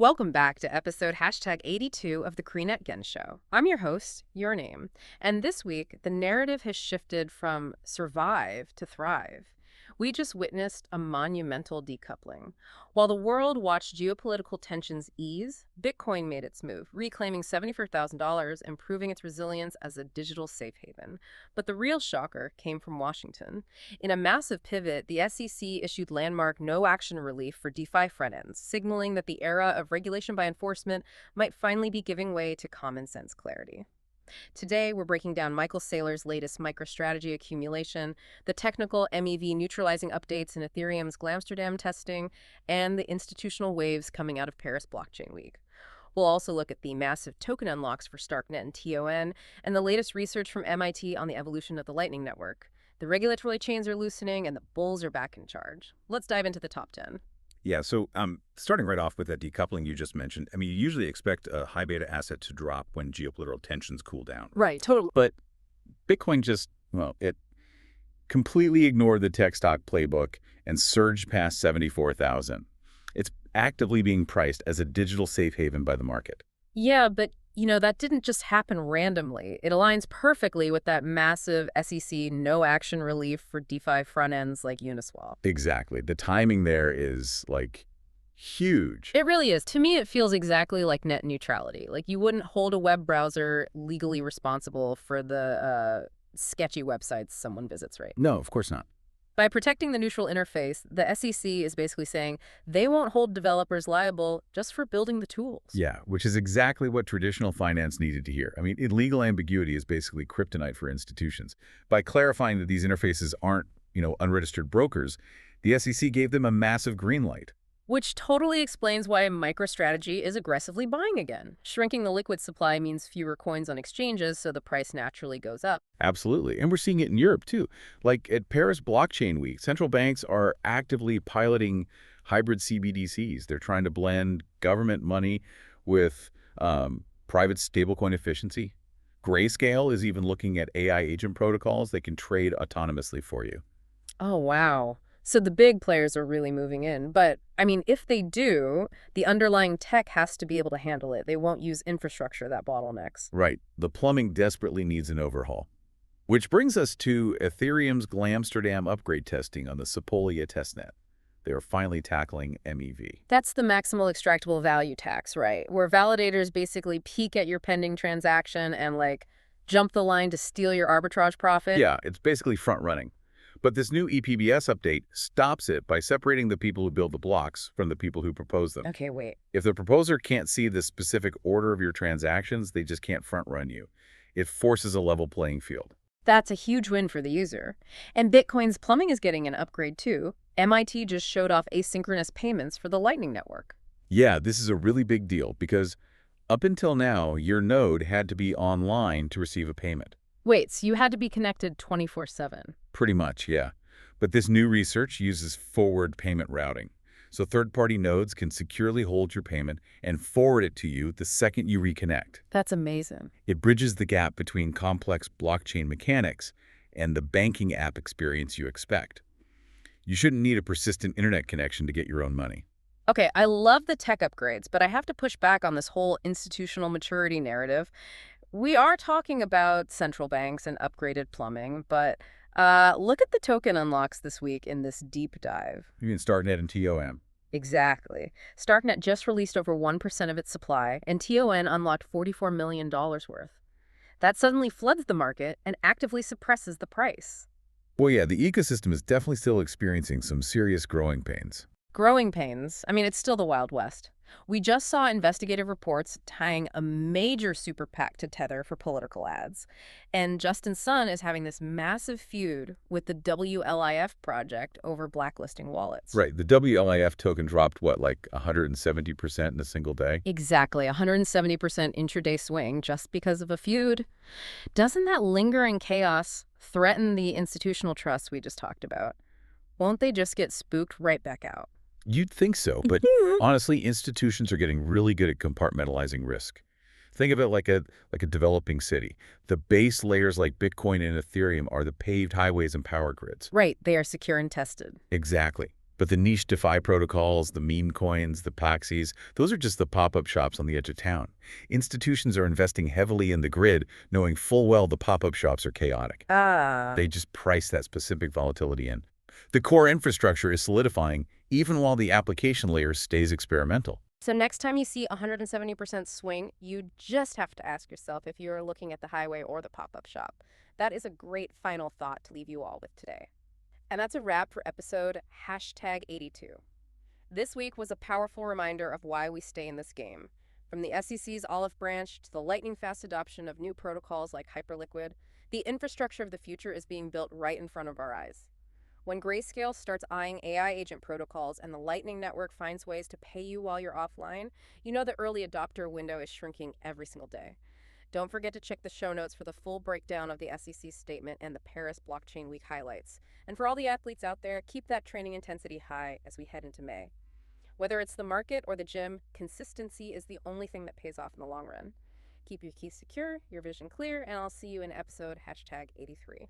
Welcome back to episode #82 of the Crynet GenShow. I'm your host, Your Name, and this week the narrative has shifted from survive to thrive. We just witnessed a monumental decoupling. While the world watched geopolitical tensions ease, Bitcoin made its move, reclaiming $74,000 and proving its resilience as a digital safe haven. But the real shocker came from Washington. In a massive pivot, the SEC issued landmark no-action relief for DeFi front-ends, signaling that the era of regulation by enforcement might finally be giving way to common-sense clarity. Today, we're breaking down Michael Saylor's latest MicroStrategy accumulation, the technical MEV neutralizing updates in Ethereum's Glamsterdam testing, and the institutional waves coming out of Paris Blockchain Week. We'll also look at the massive token unlocks for StarkNet and TON, and the latest research from MIT on the evolution of the Lightning Network. The regulatory chains are loosening, and the bulls are back in charge. Let's dive into the top 10. Yeah, so starting right off with that decoupling you just mentioned, I mean, you usually expect a high beta asset to drop when geopolitical tensions cool down. Right, totally. But Bitcoin just, well, it completely ignored the tech stock playbook and surged past 74,000. It's actively being priced as a digital safe haven by the market. Yeah, but that didn't just happen randomly. It aligns perfectly with that massive SEC no-action relief for DeFi front ends like Uniswap. Exactly. The timing there is, like, huge. It really is. To me, it feels exactly like net neutrality. Like you wouldn't hold a web browser legally responsible for the sketchy websites someone visits, right? No, of course not. By protecting the neutral interface, the SEC is basically saying they won't hold developers liable just for building the tools. Yeah, which is exactly what traditional finance needed to hear. I mean, illegal ambiguity is basically kryptonite for institutions. By clarifying that these interfaces aren't, unregistered brokers, the SEC gave them a massive green light. Which totally explains why MicroStrategy is aggressively buying again. Shrinking the liquid supply means fewer coins on exchanges, so the price naturally goes up. Absolutely. And we're seeing it in Europe, too. Like at Paris Blockchain Week, central banks are actively piloting hybrid CBDCs. They're trying to blend government money with private stablecoin efficiency. Grayscale is even looking at AI agent protocols that can trade autonomously for you. Oh, wow. So the big players are really moving in. But, if they do, the underlying tech has to be able to handle it. They won't use infrastructure that bottlenecks. Right. The plumbing desperately needs an overhaul. Which brings us to Ethereum's Glamsterdam upgrade testing on the Sepolia testnet. They are finally tackling MEV. That's the maximal extractable value tax, right? Where validators basically peek at your pending transaction and, jump the line to steal your arbitrage profit. Yeah, it's basically front-running. But this new EPBS update stops it by separating the people who build the blocks from the people who propose them. Okay, wait. If the proposer can't see the specific order of your transactions, they just can't front-run you. It forces a level playing field. That's a huge win for the user. And Bitcoin's plumbing is getting an upgrade, too. MIT just showed off asynchronous payments for the Lightning Network. Yeah, this is a really big deal because up until now, your node had to be online to receive a payment. Wait, so you had to be connected 24/7? Pretty much, yeah. But this new research uses forward payment routing. So third-party nodes can securely hold your payment and forward it to you the second you reconnect. That's amazing. It bridges the gap between complex blockchain mechanics and the banking app experience you expect. You shouldn't need a persistent internet connection to get your own money. Okay, I love the tech upgrades, but I have to push back on this whole institutional maturity narrative. We are talking about central banks and upgraded plumbing, but look at the token unlocks this week in this deep dive. You can StarkNet and TOM. Exactly. StarkNet just released over 1% of its supply, and TON unlocked $44 million worth. That suddenly floods the market and actively suppresses the price. Well, yeah, the ecosystem is definitely still experiencing some serious growing pains. Growing pains. It's still the Wild West. We just saw investigative reports tying a major super PAC to Tether for political ads. And Justin Sun is having this massive feud with the WLIF project over blacklisting wallets. Right. The WLIF token dropped, what, like 170% in a single day? Exactly. 170% intraday swing just because of a feud. Doesn't that lingering chaos threaten the institutional trust we just talked about? Won't they just get spooked right back out? You'd think so, but honestly, institutions are getting really good at compartmentalizing risk. Think of it like a developing city. The base layers like Bitcoin and Ethereum are the paved highways and power grids. Right, they are secure and tested. Exactly. But the niche DeFi protocols, the meme coins, the Paxies, those are just the pop-up shops on the edge of town. Institutions are investing heavily in the grid, knowing full well the pop-up shops are chaotic. Ah. They just price that specific volatility in. The core infrastructure is solidifying, even while the application layer stays experimental. So next time you see 170% swing, you just have to ask yourself if you're looking at the highway or the pop-up shop. That is a great final thought to leave you all with today. And that's a wrap for episode hashtag 82. This week was a powerful reminder of why we stay in this game. From the SEC's olive branch to the lightning-fast adoption of new protocols like Hyperliquid, the infrastructure of the future is being built right in front of our eyes. When Grayscale starts eyeing AI agent protocols and the Lightning Network finds ways to pay you while you're offline, you know the early adopter window is shrinking every single day. Don't forget to check the show notes for the full breakdown of the SEC statement and the Paris Blockchain Week highlights. And for all the athletes out there, keep that training intensity high as we head into May. Whether it's the market or the gym, consistency is the only thing that pays off in the long run. Keep your keys secure, your vision clear, and I'll see you in episode hashtag 83.